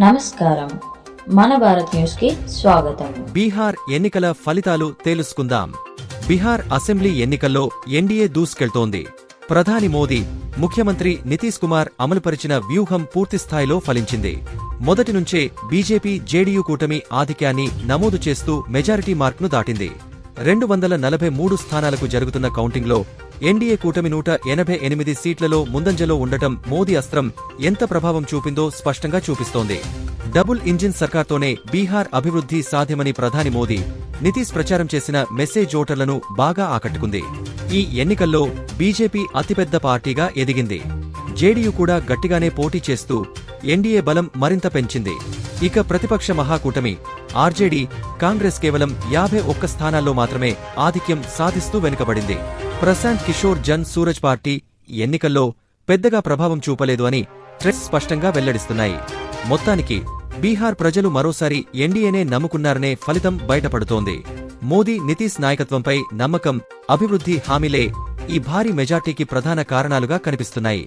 నమస్కారం, మన భారత్ న్యూస్ కి స్వాగతం. బీహార్ ఎన్నికల ఫలితాలు తేలుసుకుందాం. బీహార్ అసెంబ్లీ ఎన్నికల్లో ఎన్డీఏ దూసుకెళ్తోంది. ప్రధాని మోదీ, ముఖ్యమంత్రి నితీశ్ కుమార్ అమలుపరిచిన వ్యూహం పూర్తిస్థాయిలో ఫలించింది. మొదటి నుంచే బీజేపీ జేడీయూ కూటమి ఆధిక్యాన్ని నమోదు చేస్తూ మెజారిటీ మార్క్ను దాటింది. 243 స్థానాలకు జరుగుతున్న కౌంటింగ్లో ఎన్డీఏ కూటమి 188 సీట్లలో ముందంజలో ఉండటం మోదీ అస్త్రం ఎంత ప్రభావం చూపిందో స్పష్టంగా చూపిస్తోంది. డబుల్ ఇంజిన్ సర్కార్తోనే బీహార్ అభివృద్ధి సాధ్యమని ప్రధాని మోదీ, నితీశ్ ప్రచారం చేసిన మెసేజ్ ఓటర్లను బాగా ఆకట్టుకుంది. ఈ ఎన్నికల్లో బీజేపీ అతిపెద్ద పార్టీగా ఎదిగింది. జేడీయూ కూడా గట్టిగానే పోటీ చేస్తూ ఎన్డీఏ బలం మరింత పెంచింది. ఇక ప్రతిపక్ష మహాకూటమి ఆర్జేడీ, కాంగ్రెస్ కేవలం 51 స్థానాల్లో మాత్రమే ఆధిక్యం సాధిస్తూ వెనుకబడింది. ప్రశాంత్ కిషోర్ జన్ సూరజ్ పార్టీ ఎన్నికల్లో పెద్దగా ప్రభావం చూపలేదు అని ట్రెండ్స్ స్పష్టంగా వెల్లడిస్తున్నాయి. మొత్తానికి బీహార్ ప్రజలు మరోసారి ఎన్డీఏనే నమ్ముకున్నారనే ఫలితం బయటపడుతోంది. మోదీ, నితీశ్ నాయకత్వంపై నమ్మకం, అభివృద్ధి హామీలే ఈ భారీ మెజార్టీకి ప్రధాన కారణాలుగా కనిపిస్తున్నాయి.